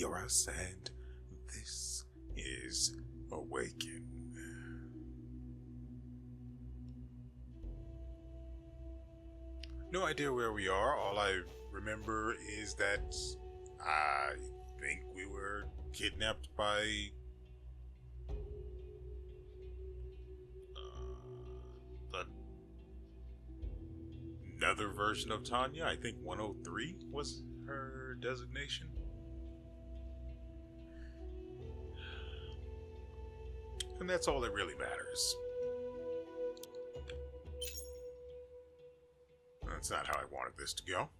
WeArEuS, and this is Awaken. No idea where we are. All I remember is that I think we were kidnapped by another version of Tania. I think 103 was her designation. And that's all that really matters. That's not how I wanted this to go.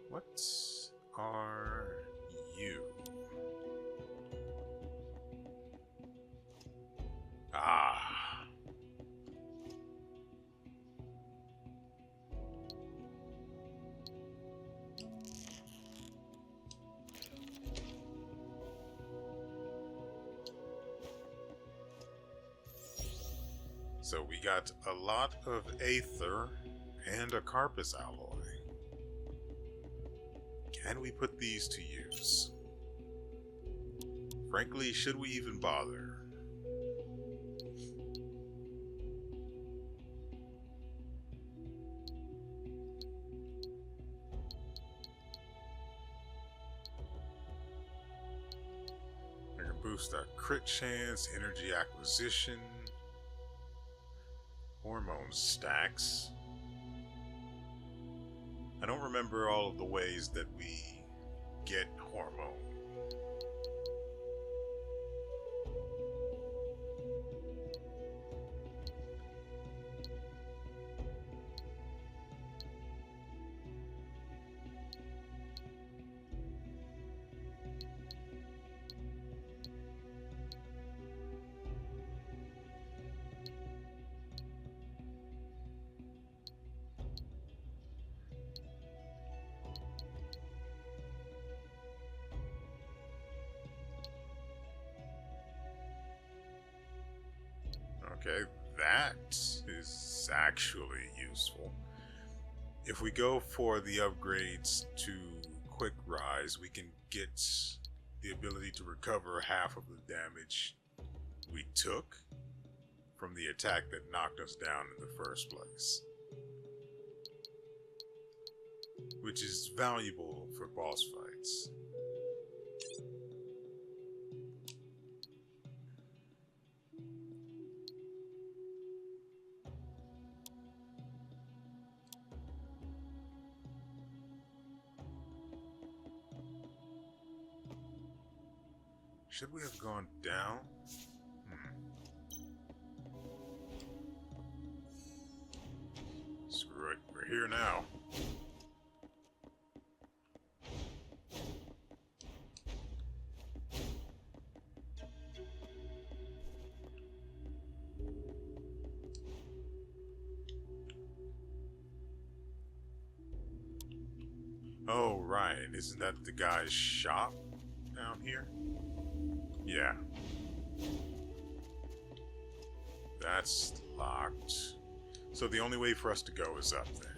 What are you? Ah. So we got a lot of Aether and a Carpus alloy. Can we put these to use? Frankly, should we even bother? I can boost our crit chance, energy acquisition, hormone stacks. I don't remember all of the ways that we get hormone. Okay, that is actually useful. If we go for the upgrades to Quick Rise, we can get the ability to recover half of the damage we took from the attack that knocked us down in the first place, which is valuable for boss fights. Should we have gone down? Screw it, we're here now. Oh, right. Isn't that the guy's shop down here? Yeah. That's locked. So the only way for us to go is up then.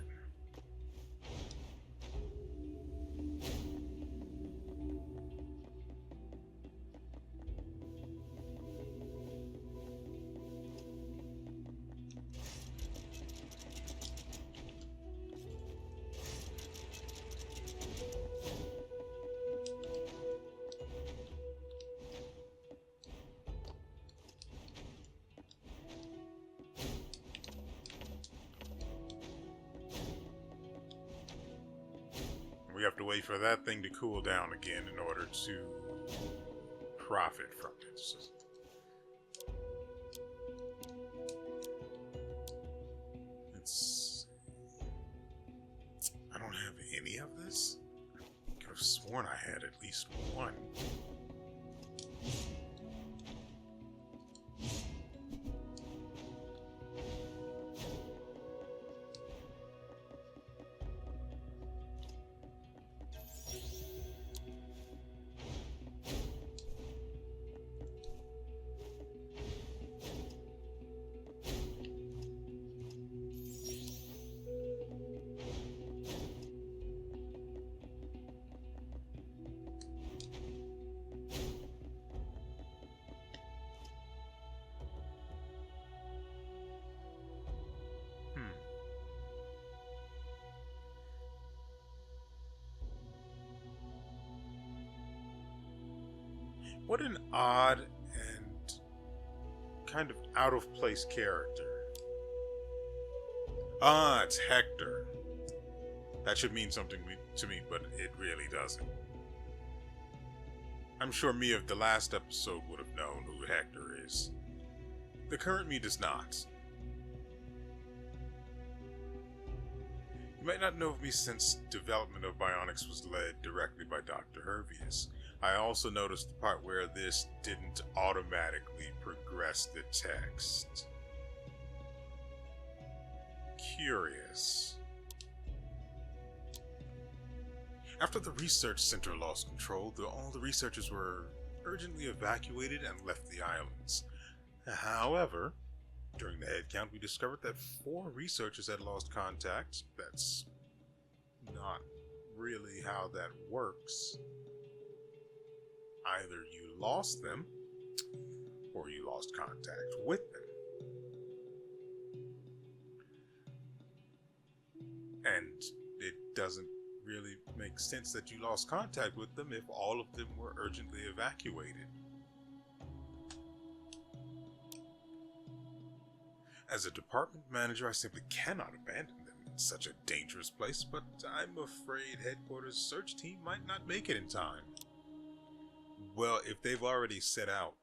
We have to wait for that thing to cool down again in order to profit from it. I don't have any of this? I could have sworn I had at least one. What an odd and kind of out of place character. Ah, it's Hector. That should mean something to me, but it really doesn't. I'm sure me of the last episode would have known who Hector is. The current me does not. You might not know of me since development of Bionics was led directly by Dr. WeArEuS. I also noticed the part where this didn't automatically progress the text. Curious. After the research center lost control, all the researchers were urgently evacuated and left the islands. However, during the head count, we discovered that 4 researchers had lost contact. That's not really how that works. Either you lost them, or you lost contact with them. And it doesn't really make sense that you lost contact with them if all of them were urgently evacuated. As a department manager, I simply cannot abandon them in such a dangerous place, but I'm afraid headquarters' search team might not make it in time. Well, if they've already set out,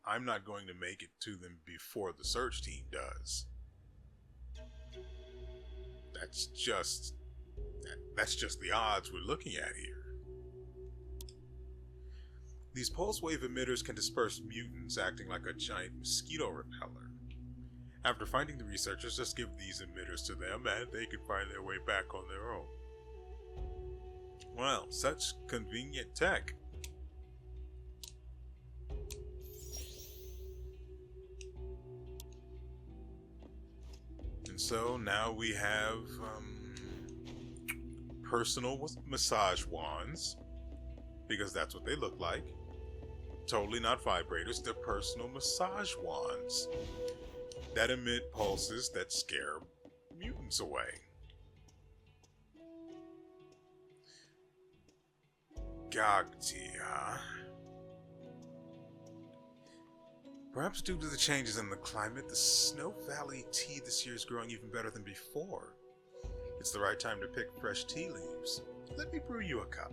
I'm not going to make it to them before the search team does. That's just the odds we're looking at here. These pulse wave emitters can disperse mutants, acting like a giant mosquito repeller. After finding the researchers, just give these emitters to them and they can find their way back on their own. Well, such convenient tech. And so now we have personal massage wands, because that's what they look like. Totally not vibrators, they're personal massage wands that emit pulses that scare mutants away. Gogtia. Perhaps due to the changes in the climate, the Snow Valley tea this year is growing even better than before. It's the right time to pick fresh tea leaves. Let me brew you a cup.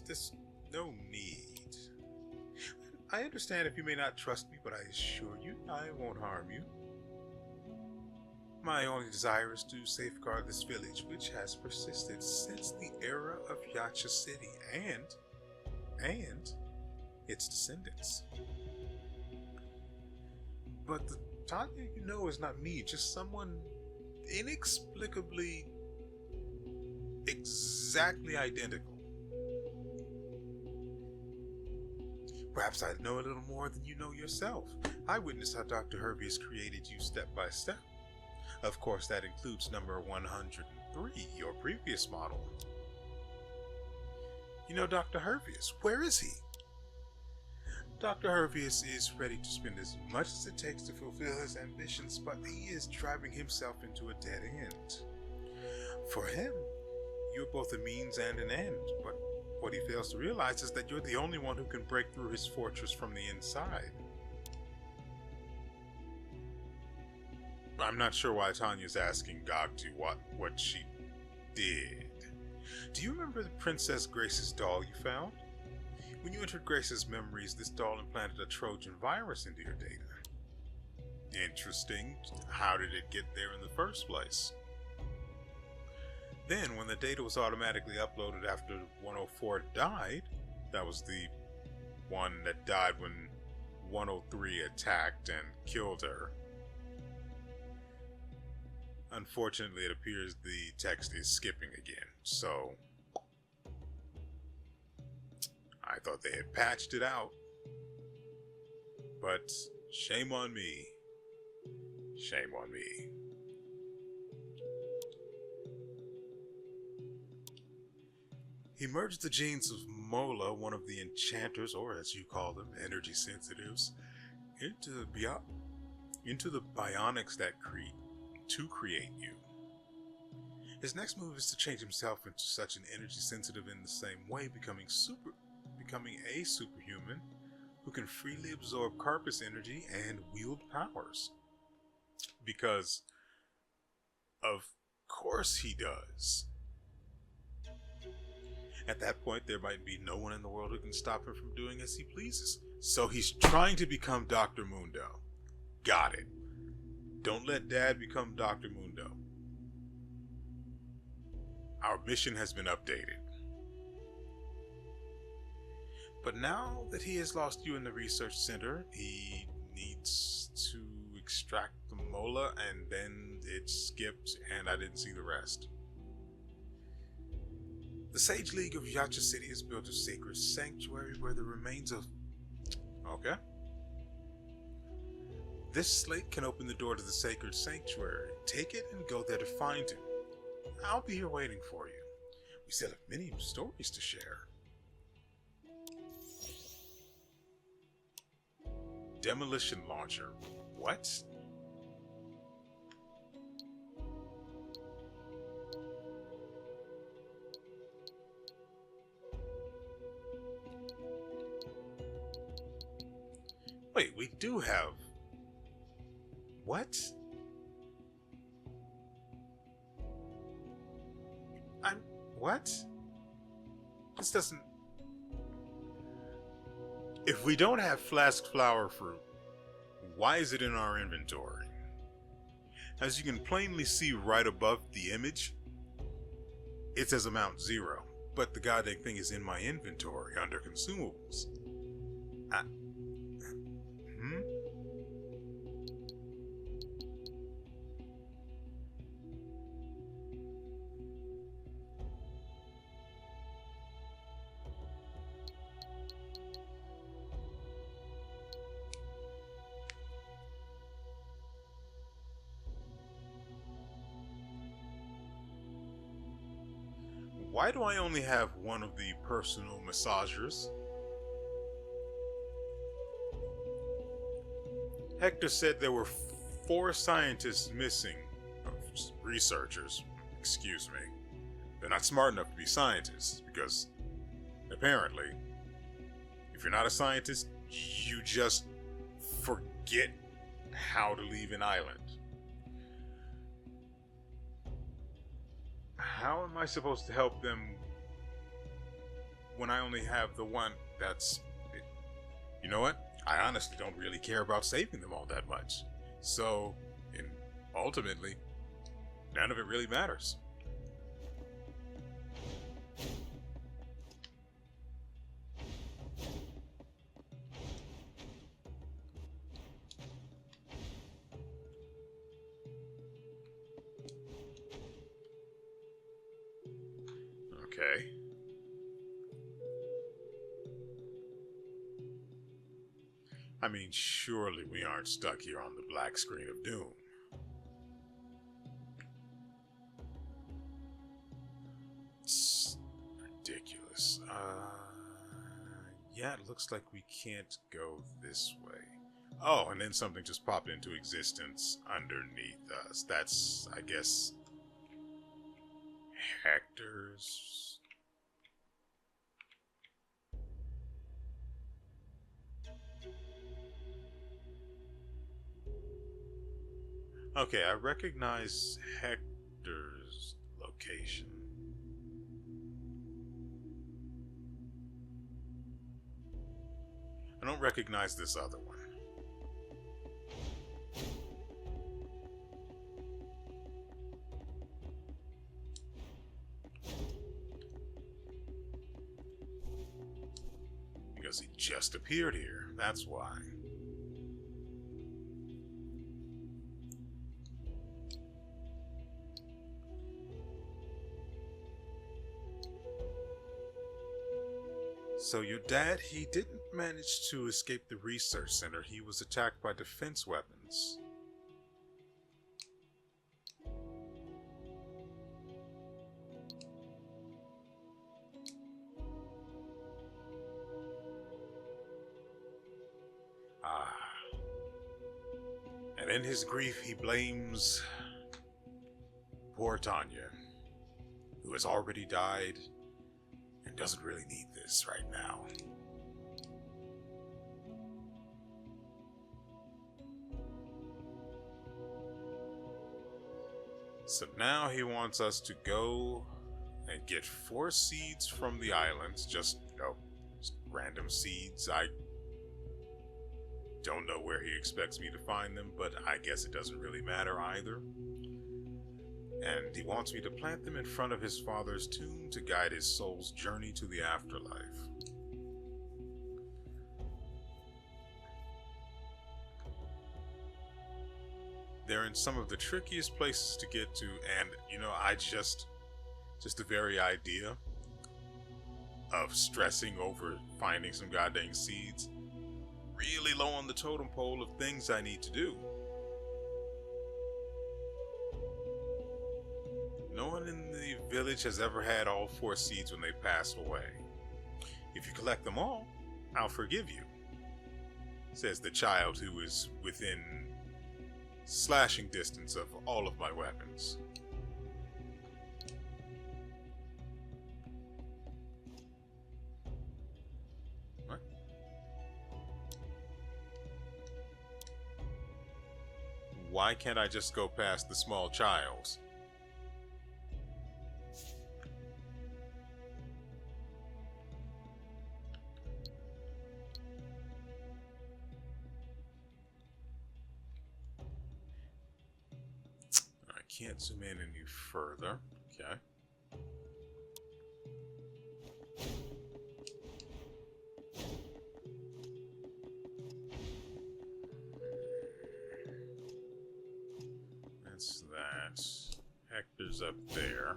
There's no need. I understand if you may not trust me, but I assure you I won't harm you. My only desire is to safeguard this village, which has persisted since the era of Yacha City and its descendants. But the Tania you know is not me, just someone inexplicably exactly identical. Perhaps I know a little more than you know yourself. I witnessed how Dr. WeArEuS created you step by step. Of course, that includes number 103, your previous model. You know Dr. WeArEuS, where is he? Dr. WeArEuS is ready to spend as much as it takes to fulfill his ambitions, but he is driving himself into a dead end. For him, you're both a means and an end, but what he fails to realize is that you're the only one who can break through his fortress from the inside. I'm not sure why Tanya's asking Gogtu what she did. Do you remember the Princess Grace's doll you found? When you entered Grace's memories, this doll implanted a Trojan virus into your data. Interesting. How did it get there in the first place? Then, when the data was automatically uploaded after 104 died, that was the one that died when 103 attacked and killed her. Unfortunately, it appears the text is skipping again, so I thought they had patched it out. But shame on me. Shame on me. He merged the genes of Mola, one of the enchanters, or as you call them, energy sensitives, into the bionics that create you. His next move is to change himself into such an energy sensitive in the same way, becoming becoming a superhuman who can freely absorb Carpus energy and wield powers. Because, of course he does. At that point, there might be no one in the world who can stop him from doing as he pleases. So he's trying to become Dr. Mundo. Got it. Don't let Dad become Dr. Mundo. Our mission has been updated. But now that he has lost you in the research center, he needs to extract the mola, and then it skipped and I didn't see the rest. The Sage League of Yacha City has built a sacred sanctuary where the remains of... Okay. This slate can open the door to the sacred sanctuary. Take it and go there to find him. I'll be here waiting for you. We still have many stories to share. Demolition launcher. What? Wait, we do have... What? What? This doesn't... If we don't have flask flower fruit, why is it in our inventory? As you can plainly see right above the image, it says amount 0, but the goddamn thing is in my inventory under consumables. Why do I only have one of the personal massagers? Hector said there were 4 scientists missing. Researchers, excuse me. They're not smart enough to be scientists, because apparently, if you're not a scientist, you just forget how to leave an island. How am I supposed to help them when I only have the one that's... You know what? I honestly don't really care about saving them all that much. So, ultimately, none of it really matters. Okay. I mean, surely we aren't stuck here on the black screen of doom. It's ridiculous. Yeah, it looks like we can't go this way. Oh, and then something just popped into existence underneath us. That's, I guess, Hector's... Okay, I recognize Hector's location. I don't recognize this other one. Because he just appeared here, that's why. So your dad, he didn't manage to escape the research center. He was attacked by defense weapons. And in his grief, he blames poor Tania, who has already died, and He doesn't really need this right now. So now he wants us to go and get 4 seeds from the islands. Just random seeds. I don't know where he expects me to find them, but I guess it doesn't really matter either. And he wants me to plant them in front of his father's tomb to guide his soul's journey to the afterlife. They're in some of the trickiest places to get to, and just the very idea of stressing over finding some goddamn seeds, really low on the totem pole of things I need to do. No one in the village has ever had all 4 seeds when they passed away. If you collect them all, I'll forgive you, says the child who is within slashing distance of all of my weapons. What? Why can't I just go past the small child? Can't zoom in any further. Okay. That's that. Hector's up there.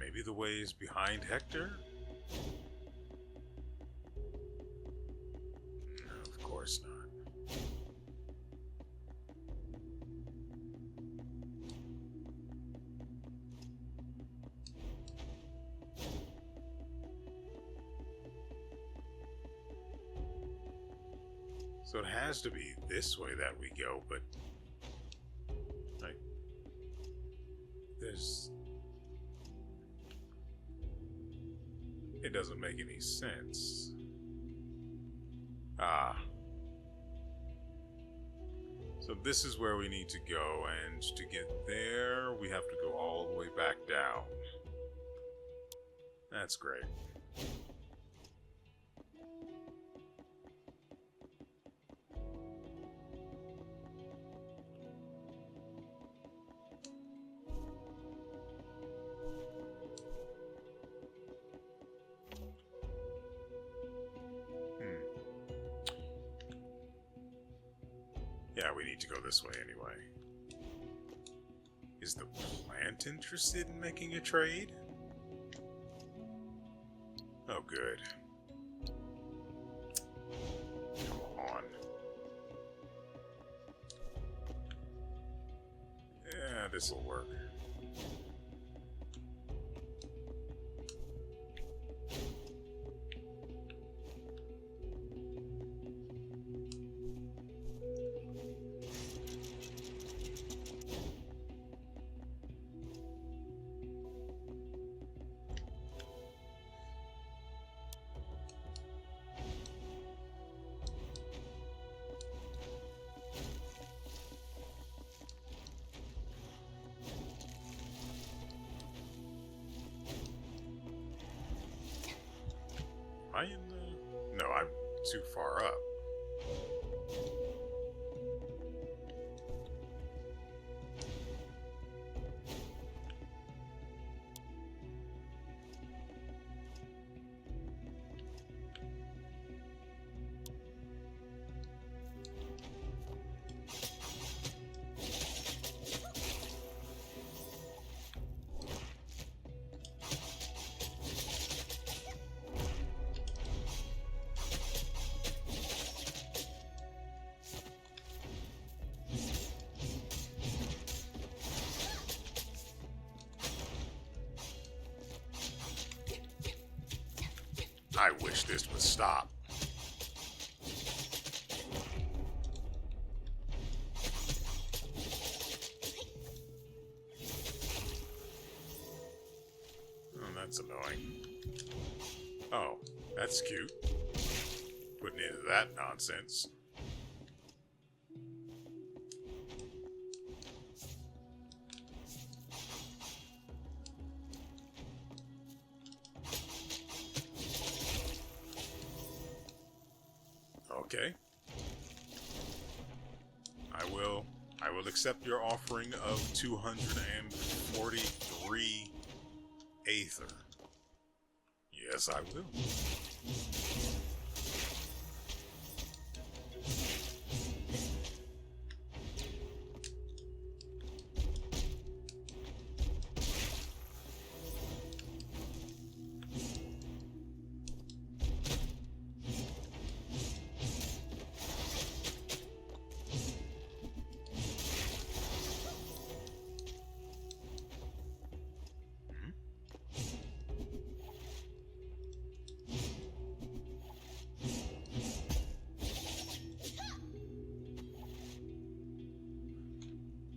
Maybe the way is behind Hector? No, of course not. So it has to be this way that we go, but it doesn't make any sense. So this is where we need to go, and to get there, we have to go all the way back down. That's great. Yeah, we need to go this way anyway. Is the plant interested in making a trade? Oh, good. Come on. Yeah, this'll work. Am I in the... No, I'm too far up. I wish this would stop. Oh, that's annoying. Oh, that's cute. Putting into that nonsense. Okay. I will accept your offering of 243 Aether. Yes, I will.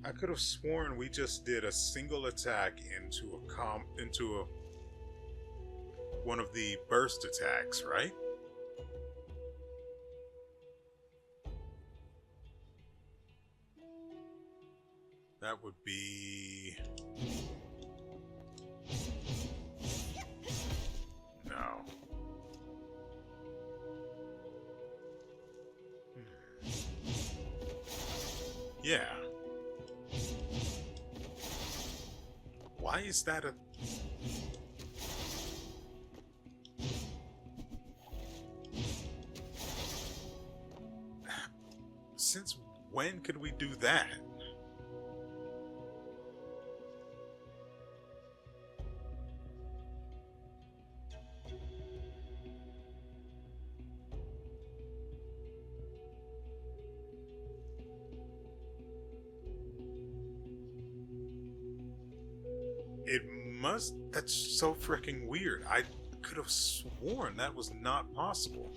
I could have sworn we just did a single attack into one of the burst attacks, right? That would be... No. Yeah. Why is that a... Since when could we do that? That's so freaking weird. I could have sworn that was not possible.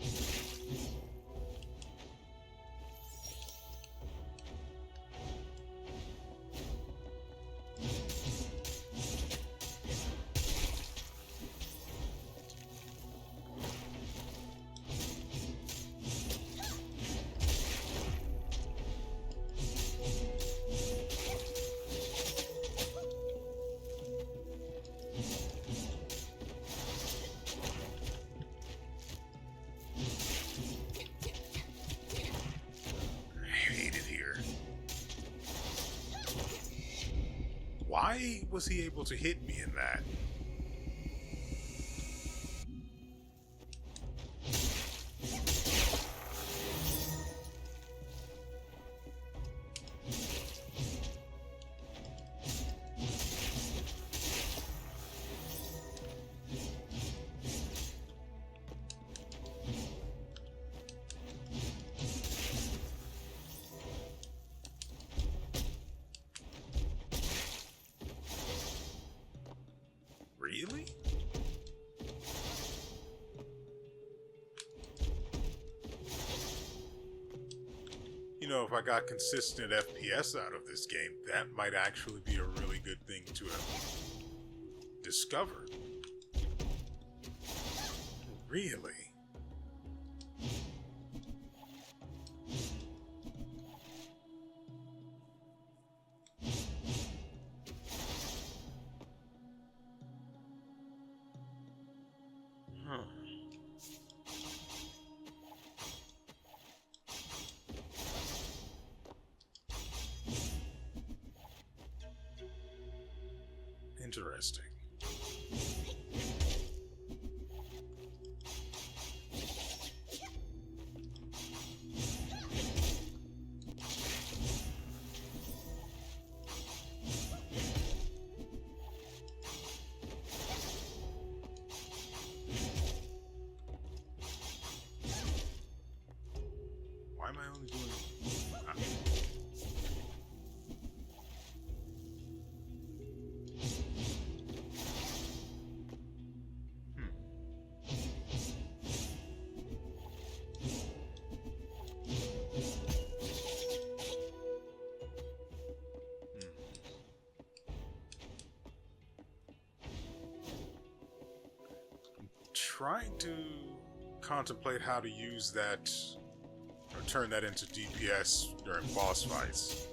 Why was he able to hit me in that? Really? You know, if I got consistent FPS out of this game, that might actually be a really good thing to have discovered. Really? Interesting. Why am I only doing... trying to contemplate how to use that or turn that into DPS during boss fights.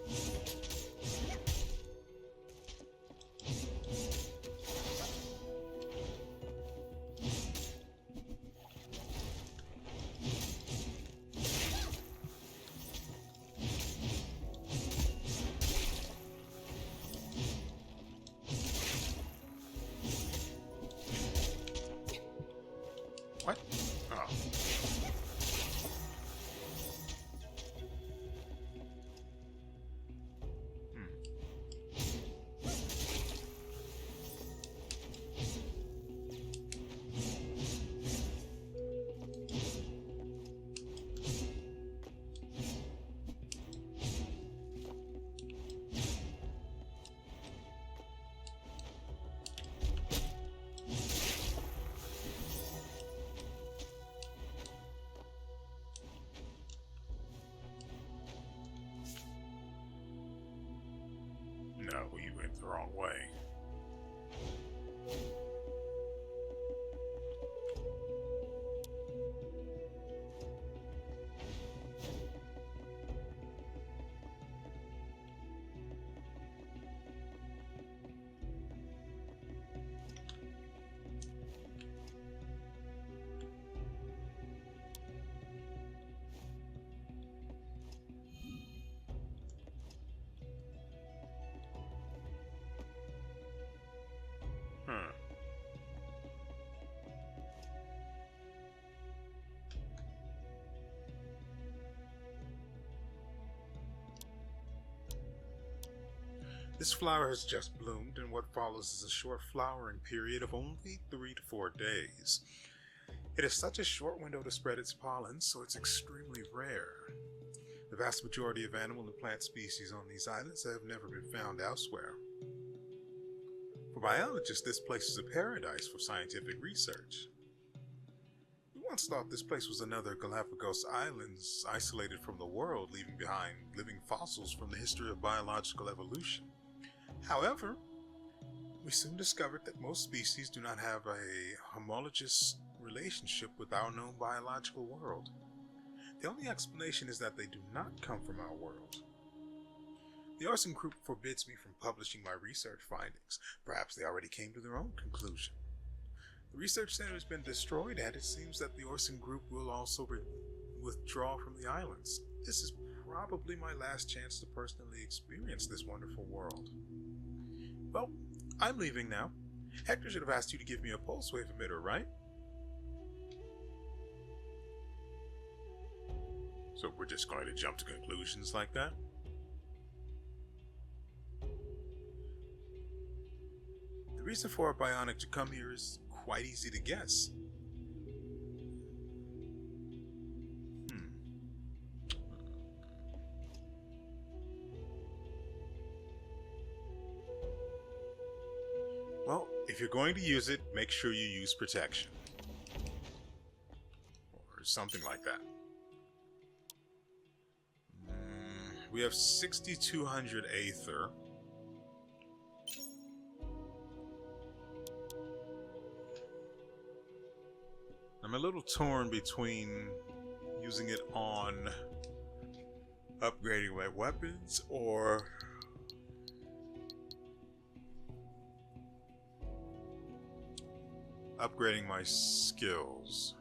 What? Oh. No, we went the wrong way. Hmm. This flower has just bloomed, and what follows is a short flowering period of only 3 to 4 days. It is such a short window to spread its pollen, so it's extremely rare. The vast majority of animal and plant species on these islands have never been found elsewhere. For biologists, this place is a paradise for scientific research. We once thought this place was another Galapagos Islands isolated from the world, leaving behind living fossils from the history of biological evolution. However, we soon discovered that most species do not have a homologous relationship with our known biological world. The only explanation is that they do not come from our world. The Arson Group forbids me from publishing my research findings. Perhaps they already came to their own conclusion. The research center has been destroyed, and it seems that the Arson Group will also withdraw from the islands. This is probably my last chance to personally experience this wonderful world. Well, I'm leaving now. Hector should have asked you to give me a pulse wave emitter, right? So we're just going to jump to conclusions like that? The reason for a bionic to come here is quite easy to guess. Well, if you're going to use it, make sure you use protection. Or something like that. We have 6,200 Aether. I'm a little torn between using it on upgrading my weapons or upgrading my skills.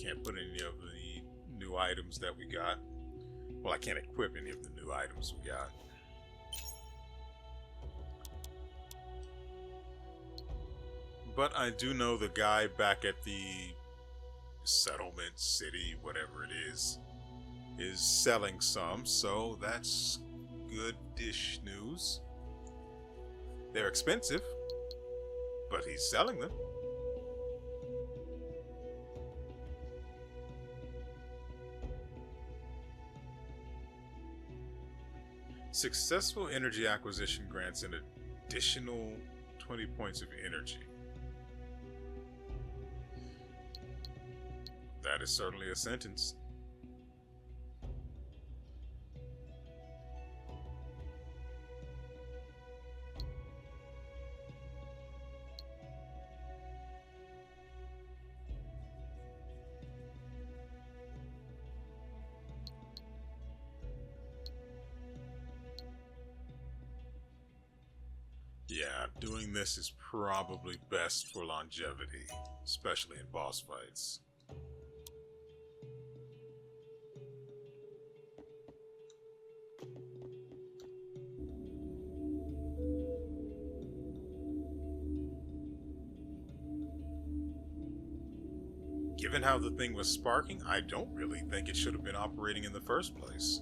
Can't put any of the new items that we got. Well, I can't equip any of the new items we got. But I do know the guy back at the settlement city, whatever it is selling some, so that's good-ish news. They're expensive, but he's selling them. Successful energy acquisition grants an additional 20 points of energy. That is certainly a sentence. Yeah, doing this is probably best for longevity, especially in boss fights. Given how the thing was sparking, I don't really think it should have been operating in the first place.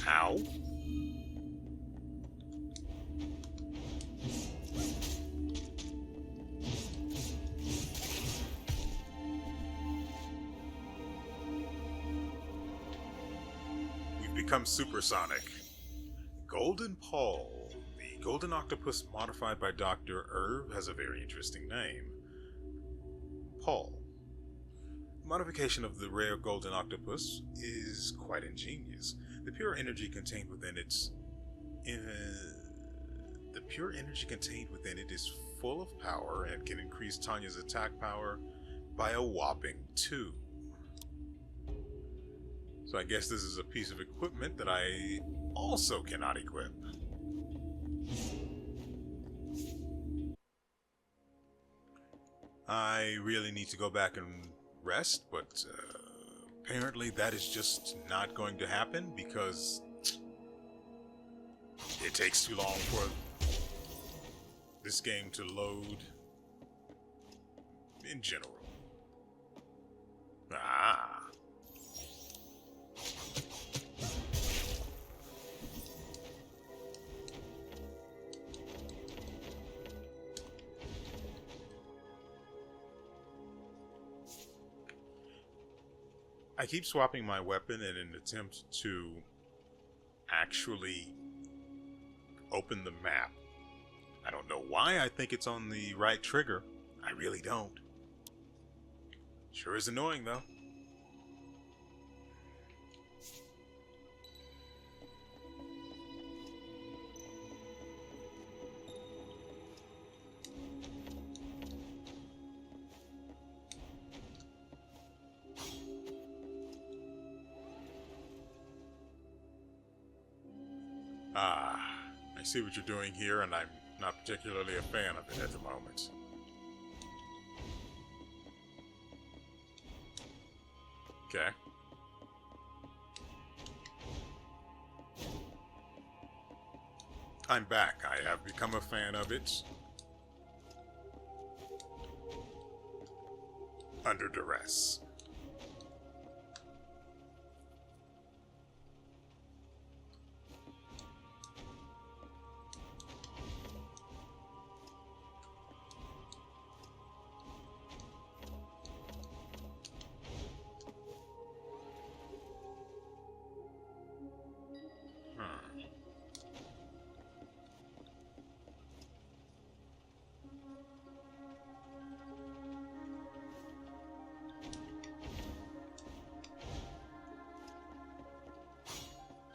Ow. We've become supersonic. Golden Paul, the golden octopus modified by Dr. Herb, has a very interesting name. Paul. Modification of the rare golden octopus is quite ingenious. The pure energy contained within it is full of power and can increase Tania's attack power by a whopping 2. So I guess this is a piece of equipment that I also cannot equip. I really need to go back and rest, but apparently that is just not going to happen because it takes too long for this game to load in general. Ah. I keep swapping my weapon in an attempt to actually open the map. I don't know why I think it's on the right trigger. I really don't. Sure is annoying though. Ah, I see what you're doing here, and I'm not particularly a fan of it at the moment. Okay. I'm back. I have become a fan of it. Under duress.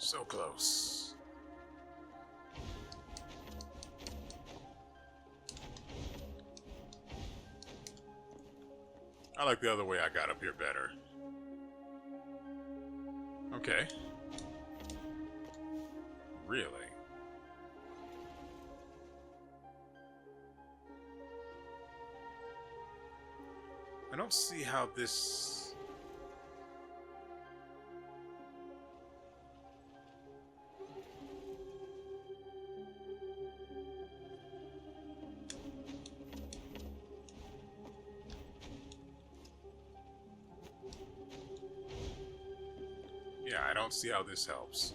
So close. I like the other way I got up here better. Okay. Really? I don't see how this... Yeah, I don't see how this helps.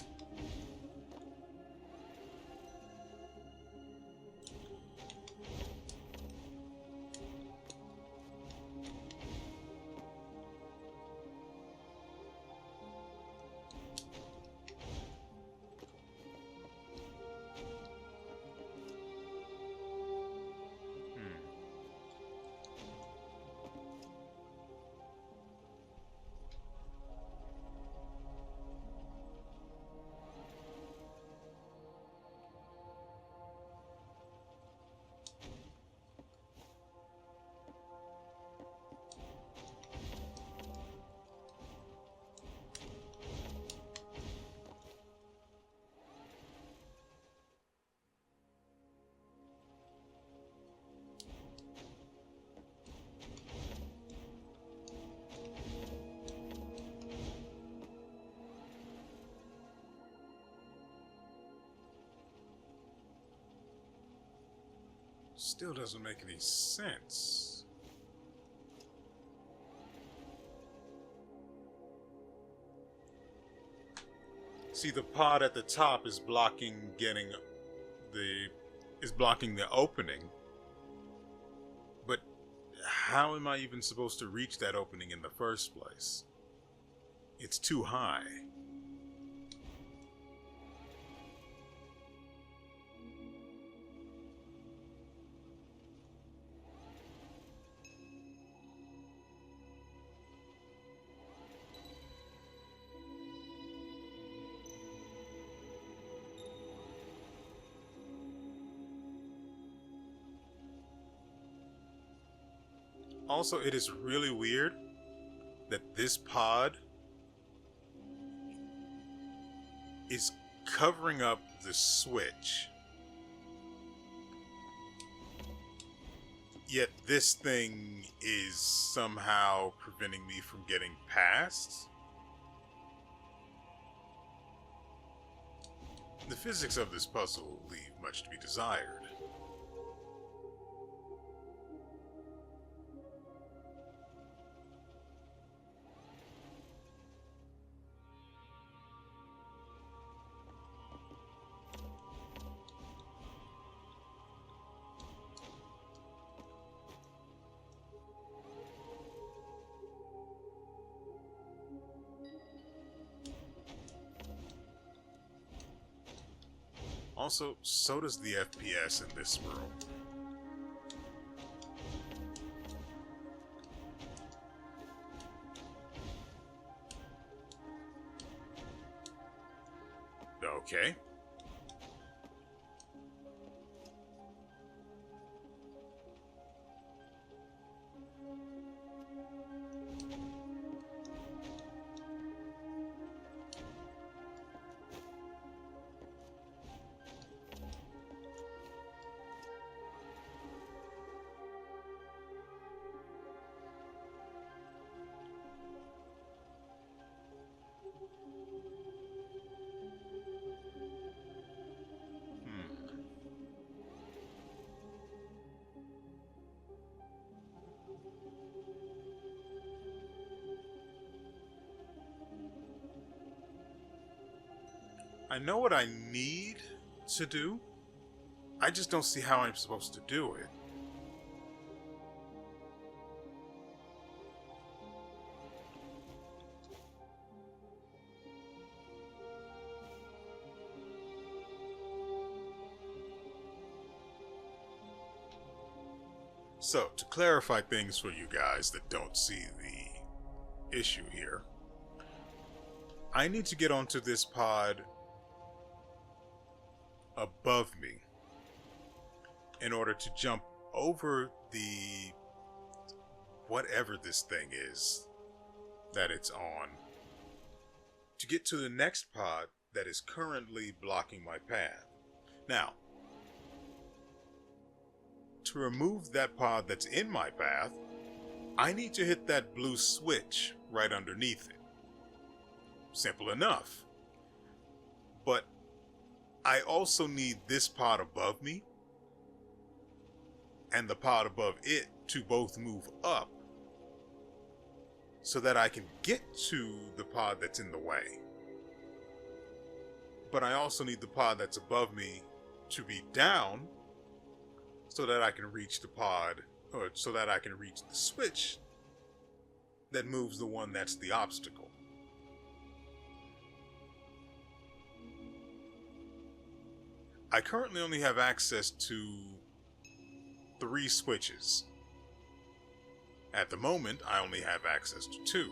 Still doesn't make any sense. See, the pod at the top is blocking the opening. But how am I even supposed to reach that opening in the first place? It's too high. Also, it is really weird that this pod is covering up the switch. Yet this thing is somehow preventing me from getting past. The physics of this puzzle leave much to be desired. Also, so does the FPS in this room. Okay. I know what I need to do. I just don't see how I'm supposed to do it. So, to clarify things for you guys that don't see the issue here, I need to get onto this pod above me in order to jump over the whatever this thing is that it's on to get to the next pod that is currently blocking my path. Now, to remove that pod that's in my path, I need to hit that blue switch right underneath it. Simple enough. But I also need this pod above me and the pod above it to both move up so that I can get to the pod that's in the way. but I also need the pod that's above me to be down so that I can reach the pod, or so that I can reach the switch that moves the one that's the obstacle. I currently only have access to 3 switches. At the moment, I only have access to 2.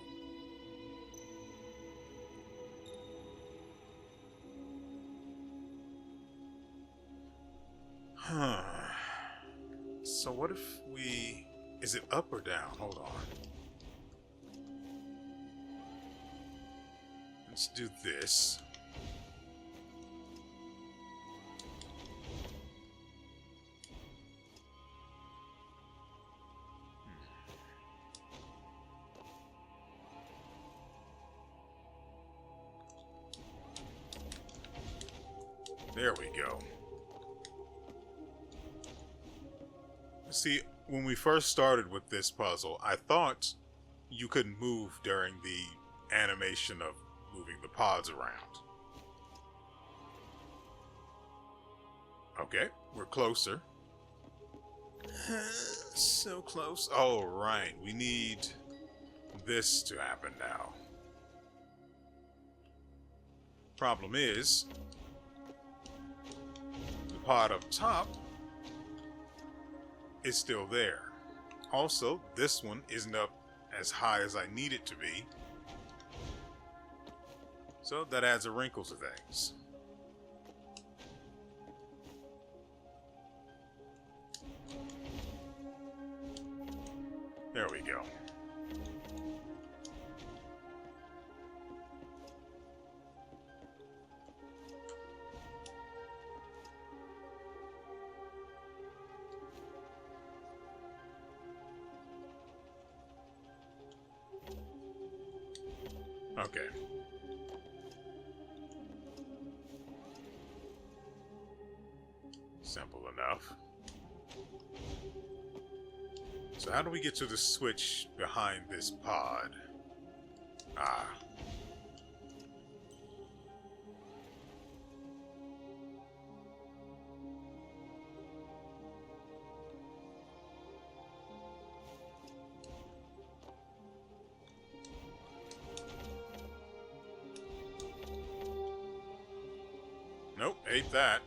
So what if we... Is it up or down? Hold on. Let's do this. There we go. See, when we first started with this puzzle, I thought you couldn't move during the animation of moving the pods around. Okay, we're closer. So close. Oh, right. We need this to happen now. Problem is, the pod up top is still there. Also, this one isn't up as high as I need it to be. So that adds a wrinkle to things. There we go. Okay. Simple enough. So how do we get to the switch behind this pod? Ah. Nope, ate that.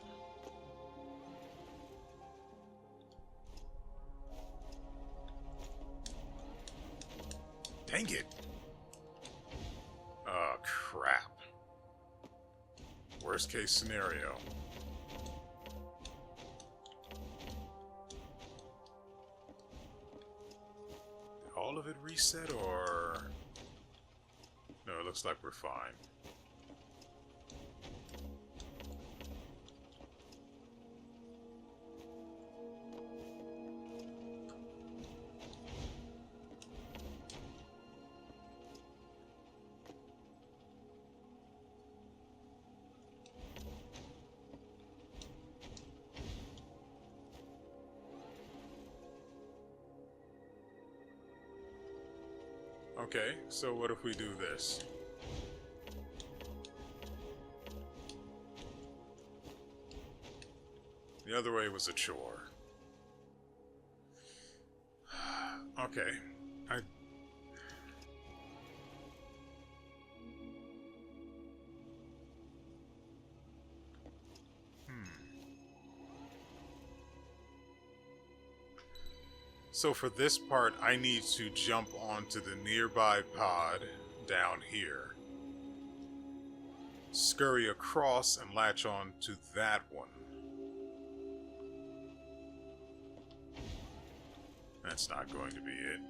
Dang it. Oh, crap. Worst case scenario. Did all of it reset, or... No, it looks like we're fine. Okay, so what if we do this? The other way was a chore. Okay, So for this part, I need to jump onto the nearby pod down here, scurry across and latch on to that one. That's not going to be it.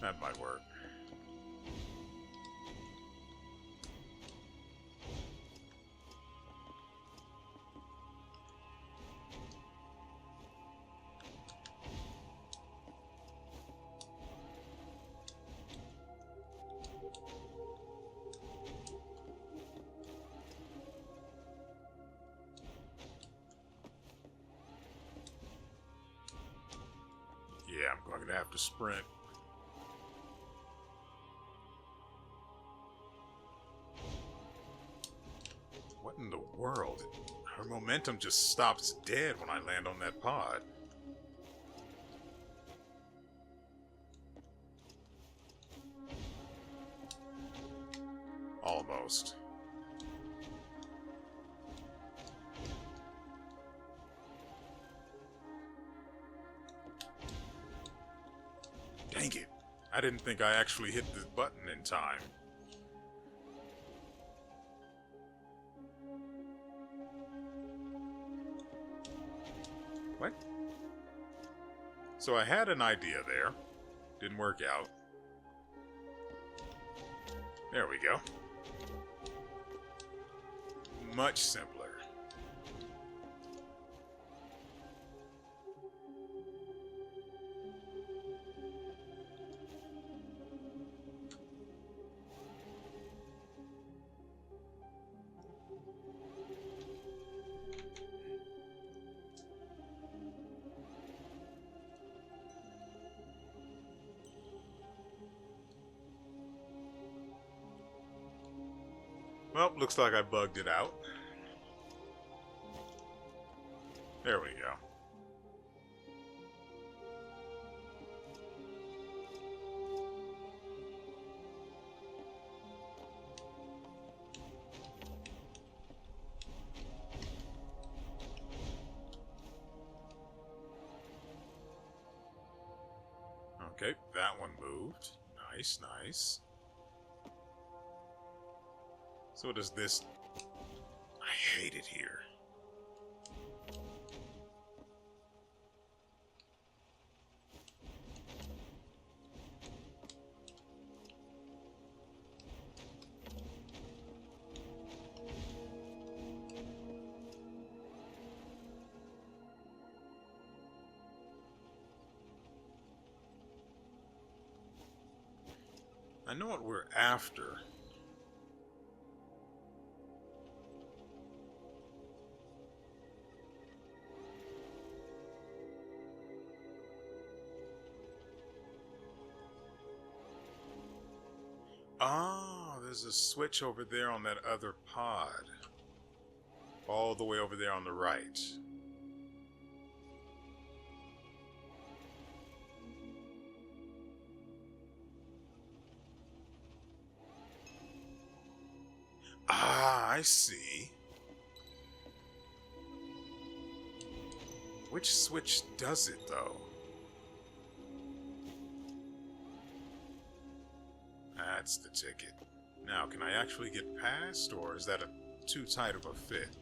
That might work. Yeah, I'm going to have to sprint. momentum just stops dead when I land on that pod. Almost. Dang it. I didn't think I actually hit the button in time. What? So I had an idea there. Didn't work out. There we go. Much simpler. Well, looks like I bugged it out. There we go. Okay, that one moved. Nice, nice. So does this... I hate it here. I know what we're after. Oh, there's a switch over there on that other pod. All the way over there on the right. Ah, I see. Which switch does it, though? That's the ticket. Now, can I actually get past, or is that too tight of a fit?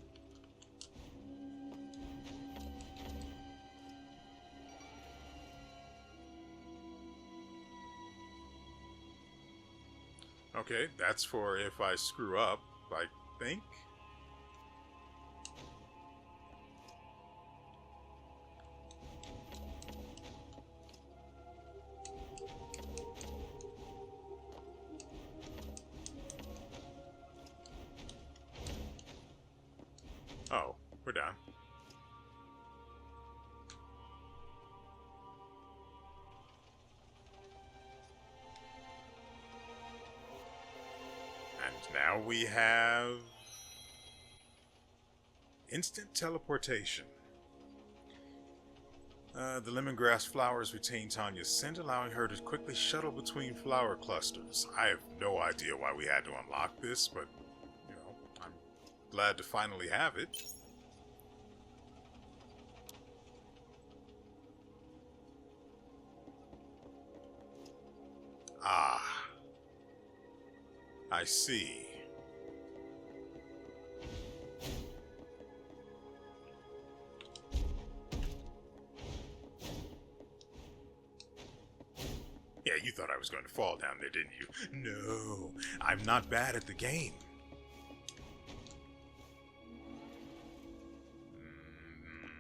Okay, that's for if I screw up, I think. Oh, we're done. And now we have instant teleportation. The lemongrass flowers retain Tania's scent, allowing her to quickly shuttle between flower clusters. I have no idea why we had to unlock this, but, you know, I'm glad to finally have it. Ah, I see. Yeah, you thought I was going to fall down there, didn't you? No, I'm not bad at the game.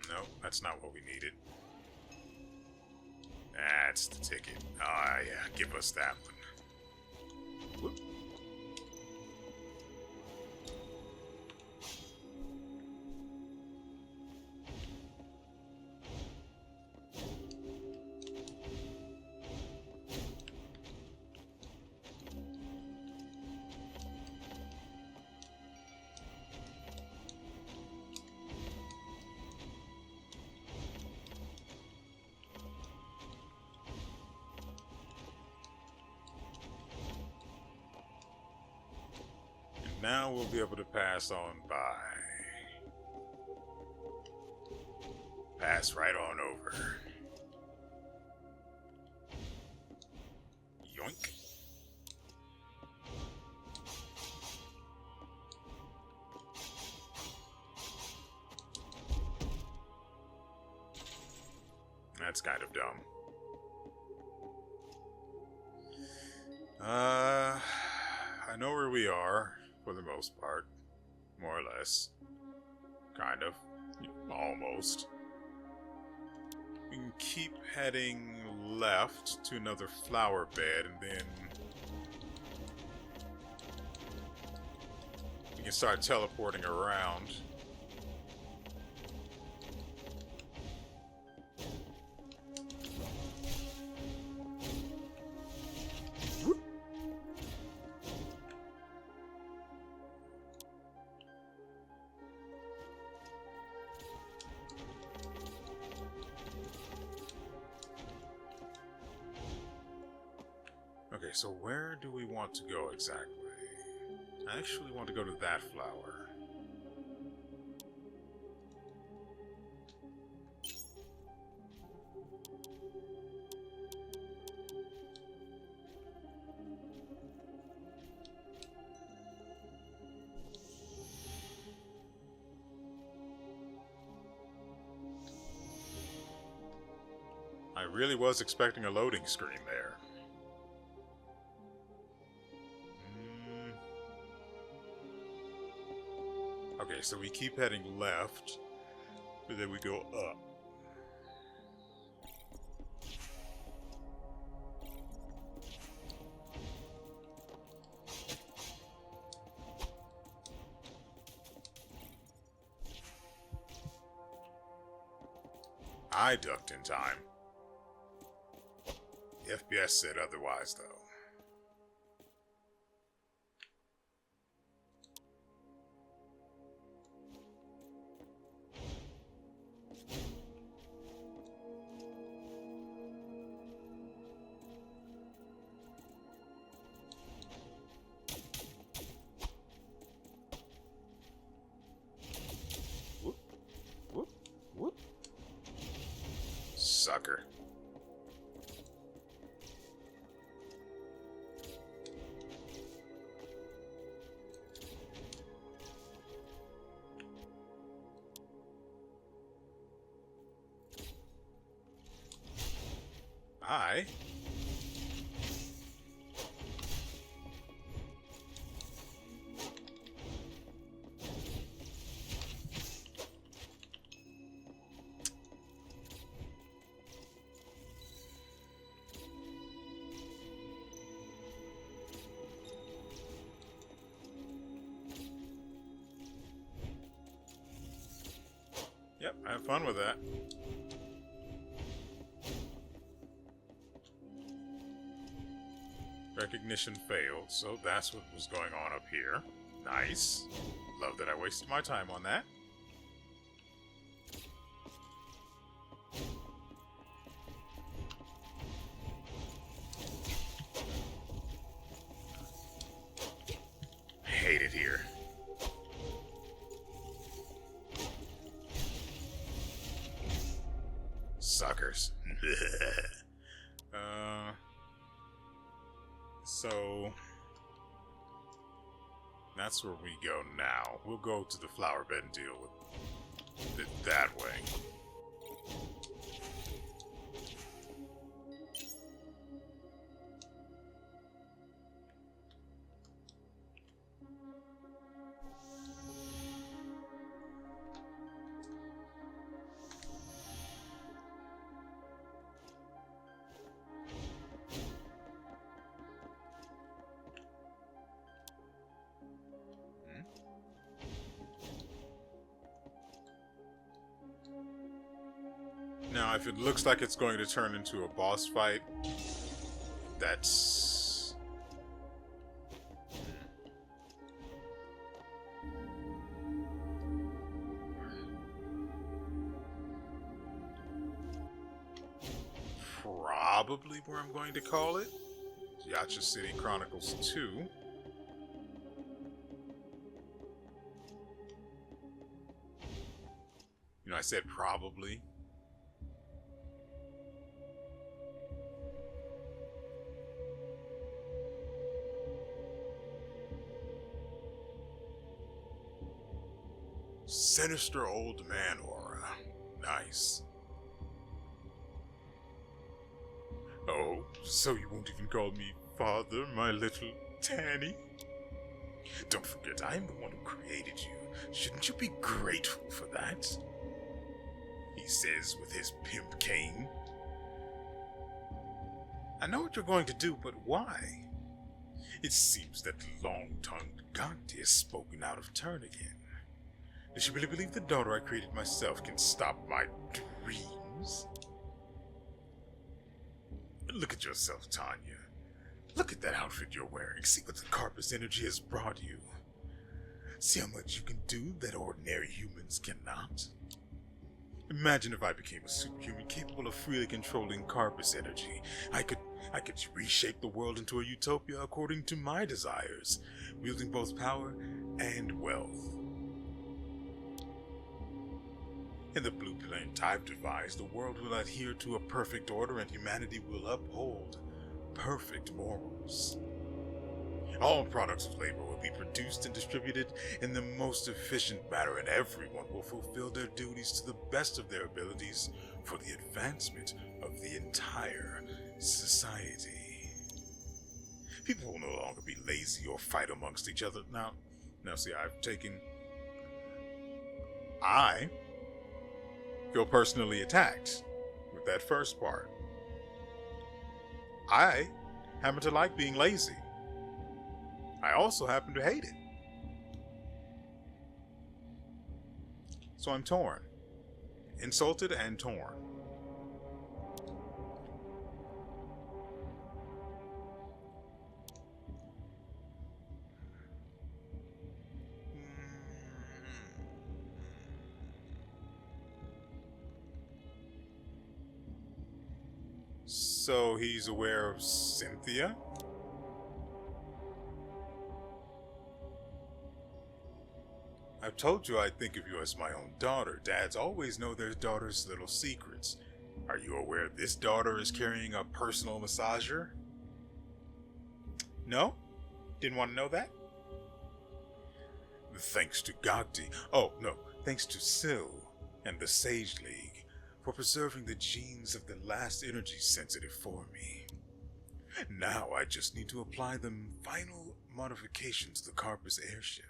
No, that's not what we needed. That's the ticket. Ah, yeah, give us that one. Whoop. now we'll be able to pass on by. Pass right on over. Yoink. That's kind of dumb. I know where we are, for the most part. More or less. Kind of. Almost. We can keep heading left to another flower bed, and then we can start teleporting around. Okay, so where do we want to go exactly? I actually want to go to that flower. I really was expecting a loading screen there. Okay, so we keep heading left, but then we go up. I ducked in time. The FPS said otherwise, though. Sucker. Hi. Yep, have fun with that. Recognition failed, so that's what was going on up here. Nice. Love that I wasted my time on that. I hate it here. Suckers. So that's where we go now. We'll go to the flower bed and deal with it that way. Now, if it looks like it's going to turn into a boss fight, that's... probably where I'm going to call it. Yacha City Chronicles 2. said probably. Sinister old man aura. Nice. Oh, so you won't even call me father, my little Tani? Don't forget, I am the one who created you. Shouldn't you be grateful for that? He says with his pimp cane. I know what you're going to do, but why? It seems that long-tongued Gandhi has spoken out of turn again. Does she really believe the daughter I created myself can stop my dreams? Look at yourself, Tanya. Look at that outfit you're wearing. See what the Carpus energy has brought you. See how much you can do that ordinary humans cannot. Imagine if I became a superhuman capable of freely controlling Carpus energy. I could reshape the world into a utopia according to my desires, wielding both power and wealth. In the blueprint I've devised, the world will adhere to a perfect order and humanity will uphold perfect morals. All products of labor will be produced and distributed in the most efficient manner, and everyone will fulfill their duties to the best of their abilities for the advancement of the entire society. People will no longer be lazy or fight amongst each other. Now see, I feel personally attacked with that first part. I happen to like being lazy. I also happen to hate it. So I'm torn. Insulted and torn. So he's aware of Cynthia? I've told you I think of you as my own daughter. Dads always know their daughter's little secrets. Are you aware this daughter is carrying a personal massager? No? Didn't want to know that? Thanks to Gandhi. Oh, no. Thanks to Sil and the Sage League for preserving the genes of the last energy sensitive for me. Now I just need to apply the final modifications to the Carpus airship.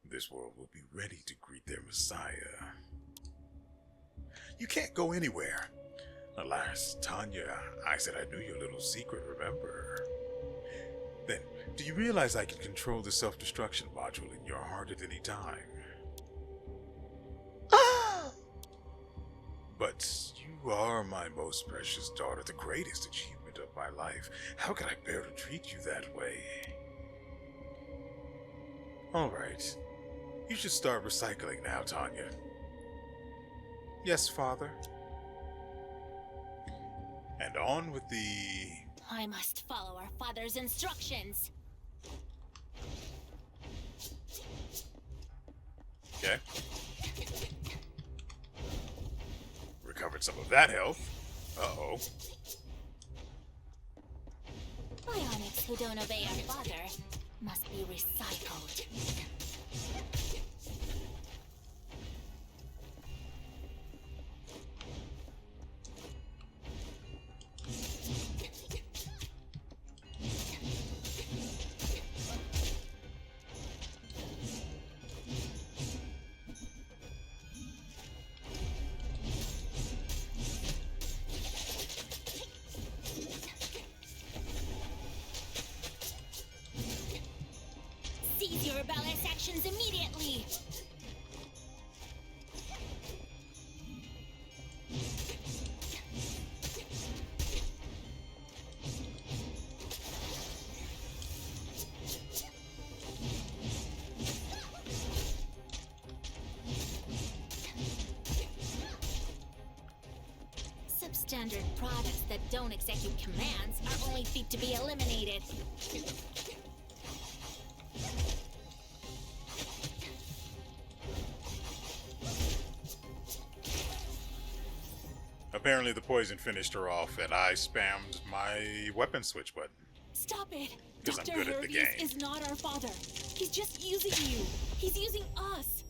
This world will be ready to greet their messiah. You can't go anywhere. Alas, Tanya, I said I knew your little secret, remember? Then, do you realize I can control the self-destruction module in your heart at any time? But you are my most precious daughter, the greatest achievement of my life. How could I bear to treat you that way? Alright. You should start recycling now, Tanya. Yes, Father. And on with the... I must follow our father's instructions. Okay. Recovered some of that health. Uh-oh. Bionics who don't obey our father must be recycled. Seize your rebellious actions immediately! Substandard products that don't execute commands are only fit to be eliminated. Apparently the poison finished her off, and I spammed my weapon switch button. Stop it! Because I'm Dr. good at the WeArEuS game. is not our father. He's just using you. He's using us.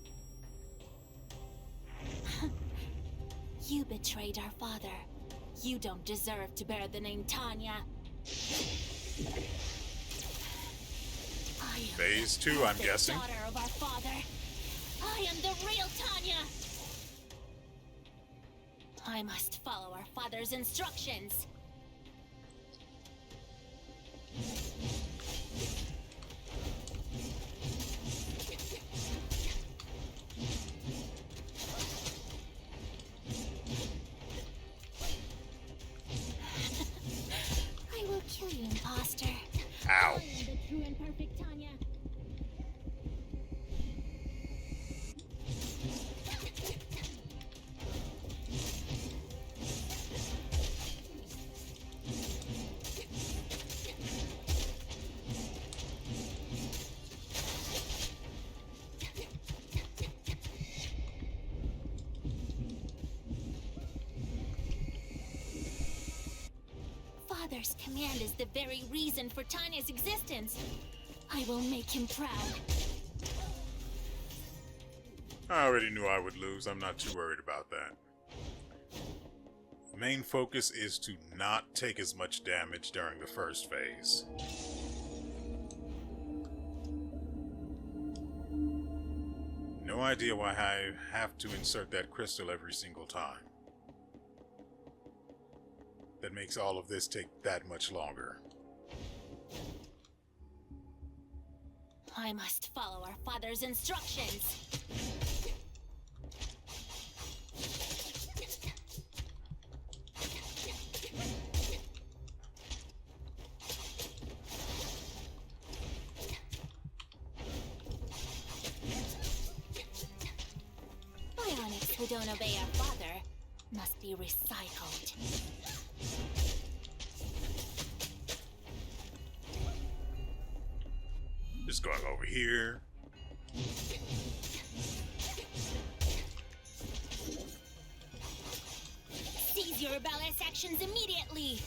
You betrayed our father. You don't deserve to bear the name Tania. I am Phase the 2, I'm perfect guessing. daughter of our father. I am the real Tania. I must follow our father's instructions. I will kill you, imposter. Ow. I am the true and perfect Tania. Father's command is the very reason for Tania's existence. I will make him proud. I already knew I would lose. I'm not too worried about that. The main focus is to not take as much damage during the first phase. No idea why I have to insert that crystal every single time. That makes all of this take that much longer. I must follow our father's instructions. Bionics who don't obey our father must be recycled. Just going over here. Seize your rebellious actions immediately!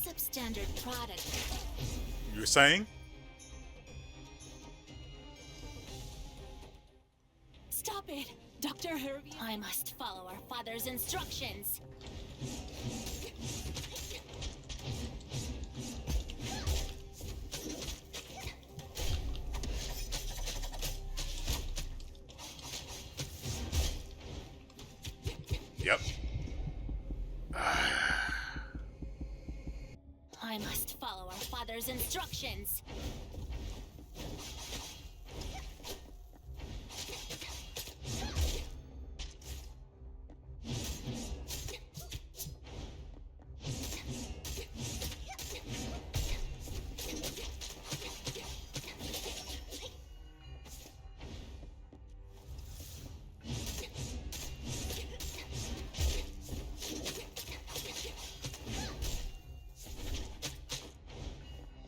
Substandard product. You were saying? Stop it! Dr. WeArEuS! I must follow our father's instructions. Yep. I must follow our father's instructions.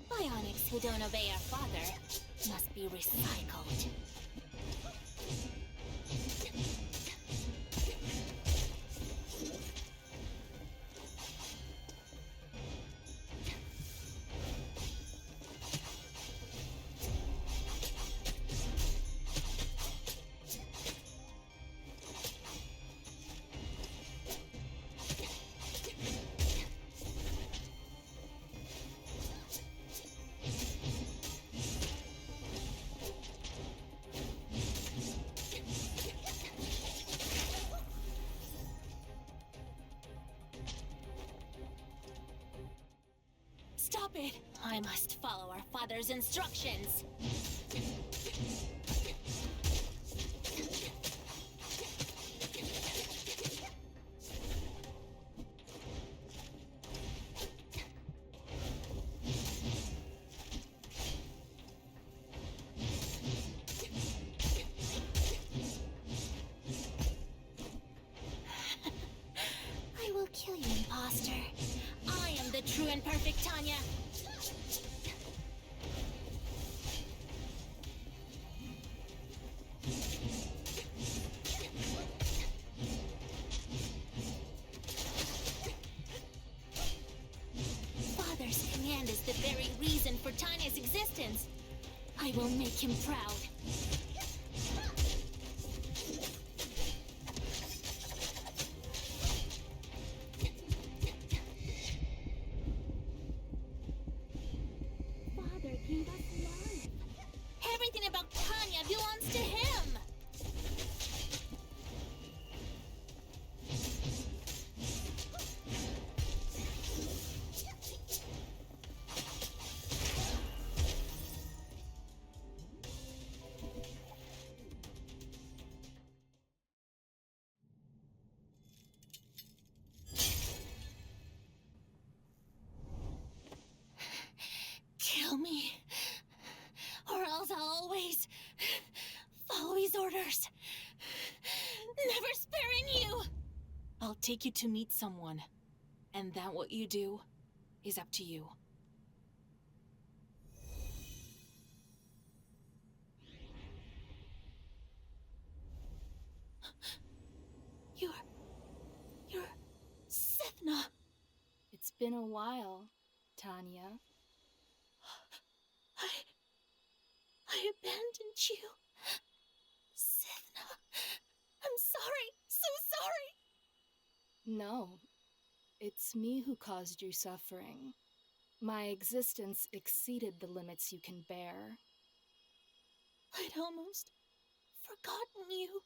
Bionics who don't obey our father must be recycled. Stop it! I must follow our father's instructions. master. I am the true and perfect Tanya. Father's command is the very reason for Tanya's existence. I will make him proud. Father gave us life. Everything about Tanya belongs to him. Kill me, or else I'll always follow his orders, never sparing you. I'll take you to meet someone, and that what you do is up to you. You're Sithna. It's been a while, Tanya. I abandoned you. Sithna, I'm sorry, so sorry. No, it's me who caused you suffering. My existence exceeded the limits you can bear. I'd almost forgotten you.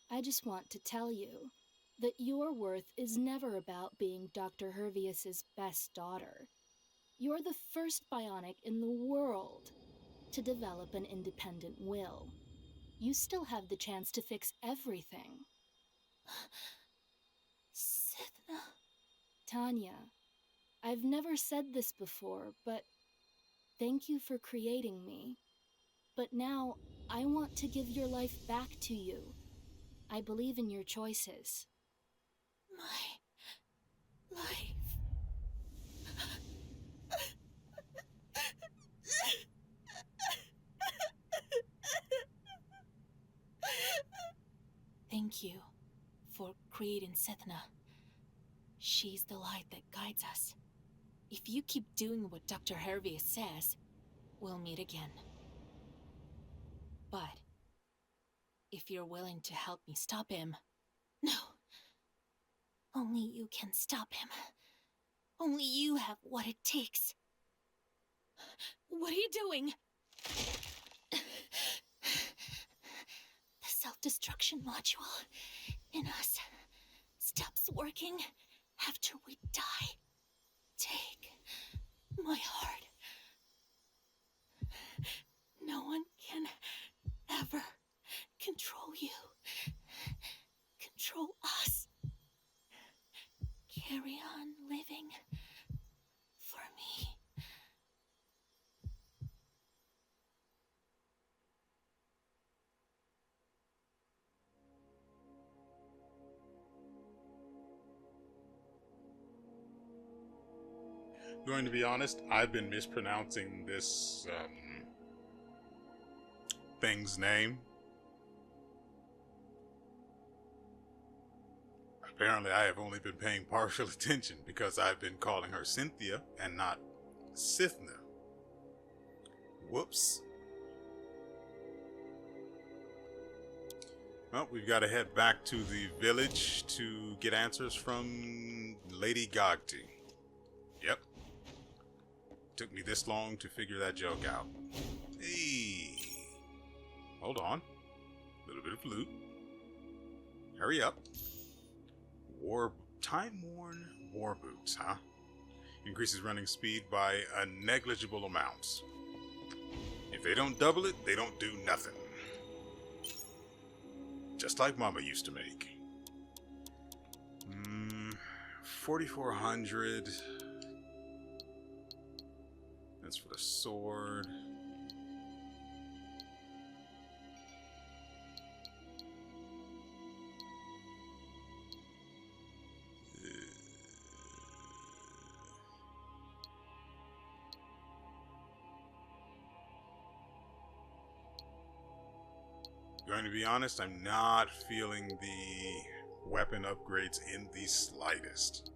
I just want to tell you that your worth is never about being Dr. WeArEuS's best daughter. You're the first bionic in the world to develop an independent will. You still have the chance to fix everything. Sithna. Tanya, I've never said this before, but thank you for creating me. But now, I want to give your life back to you. I believe in your choices. My life. Thank you for creating Sithna. She's the light that guides us. If you keep doing what Dr. WeArEuS says, we'll meet again. But if you're willing to help me stop him... No. Only you can stop him. Only you have what it takes. What are you doing? The self-destruction module in us stops working after we die. Take my heart. No one can ever control you. Control us. Carry on living for me. Going to be honest, I've been mispronouncing this thing's name. Apparently, I have only been paying partial attention because I've been calling her Cynthia and not Sithna. Whoops. Well, we've got to head back to the village to get answers from Lady Gogti. Yep. Took me this long to figure that joke out. Hey. Hold on. A little bit of loot. Hurry up. Time-worn war boots, huh? Increases running speed by a negligible amount. If they don't double it, they don't do nothing. Just like Mama used to make. 4,400. That's for the sword. Going to be honest, I'm not feeling the weapon upgrades in the slightest.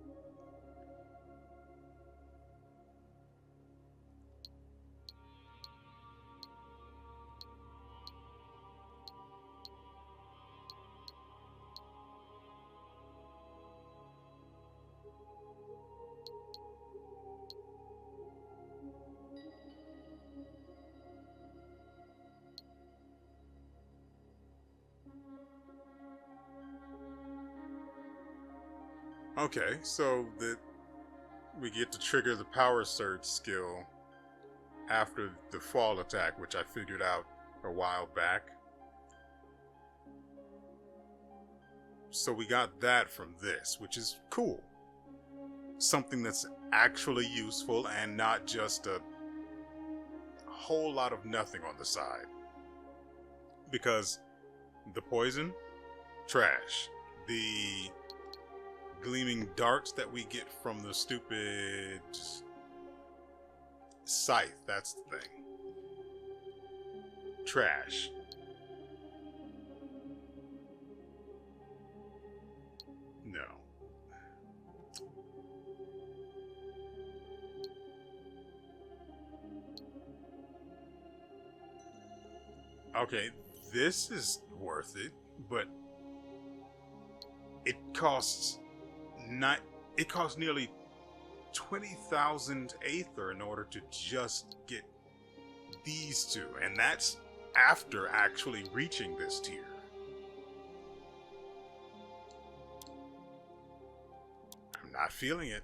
Okay, so we get to trigger the power surge skill after the fall attack, which I figured out a while back. So we got that from this, which is cool. Something that's actually useful and not just a whole lot of nothing on the side. Because the poison, trash. The gleaming darts that we get from the stupid scythe, that's the thing. Trash. No. Okay, this is worth it, but it costs nearly 20,000 Aether in order to just get these two, and that's after actually reaching this tier. I'm not feeling it.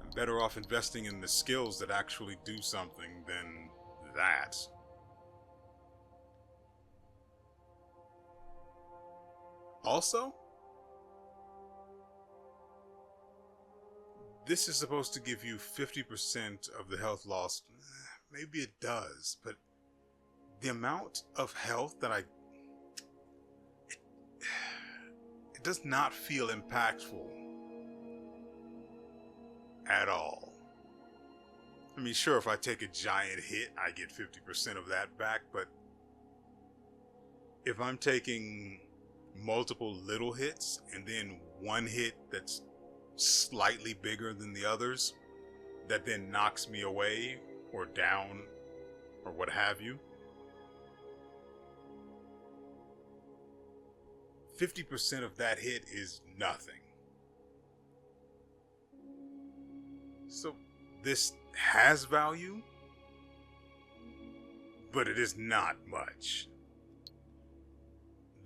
I'm better off investing in the skills that actually do something than that. Also, this is supposed to give you 50% of the health lost. Maybe it does, but the amount of health that it does not feel impactful at all. I mean, sure, if I take a giant hit, I get 50% of that back, but if I'm taking multiple little hits and then one hit that's slightly bigger than the others that then knocks me away or down or what have you, 50% of that hit is nothing. So this has value, but it is not much.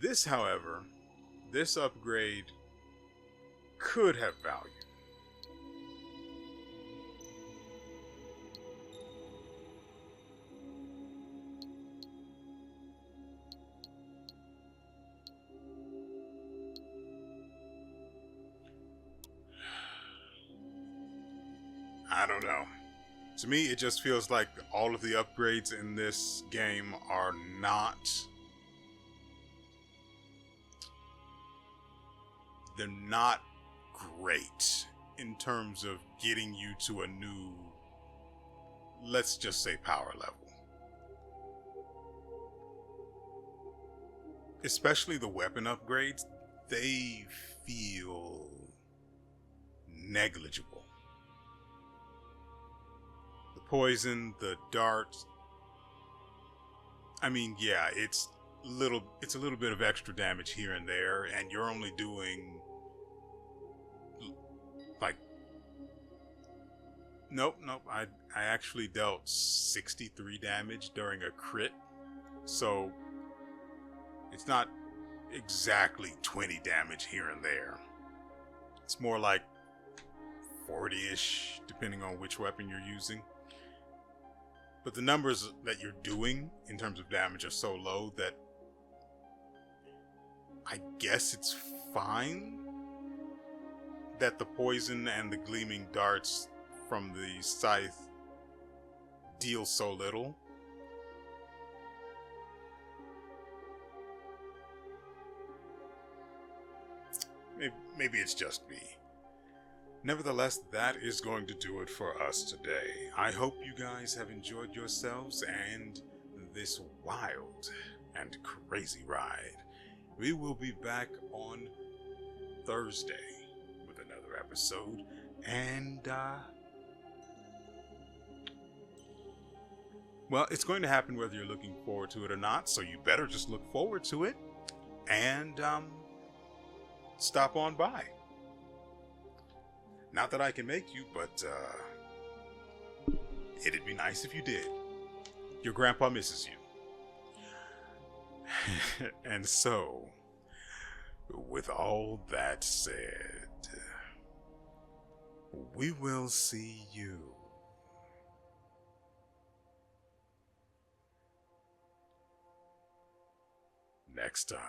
This, however, this upgrade could have value. I don't know. To me, it just feels like all of the upgrades in this game are not... they're not great in terms of getting you to a new, let's just say, power level. Especially the weapon upgrades, they feel negligible. The poison, the darts, I mean, yeah, it's a little bit of extra damage here and there, and you're only doing like, nope, I actually dealt 63 damage during a crit, so it's not exactly 20 damage here and there. It's more like 40-ish, depending on which weapon you're using. But the numbers that you're doing in terms of damage are so low that I guess it's fine that the poison and the gleaming darts from the scythe deal so little. Maybe it's just me. Nevertheless, that is going to do it for us today. I hope you guys have enjoyed yourselves, and this wild and crazy ride. We will be back on Thursday with another episode, and well, it's going to happen whether you're looking forward to it or not, so you better just look forward to it and stop on by. Not that I can make you, but it'd be nice if you did. Your grandpa misses you. And so, with all that said, we will see you next time.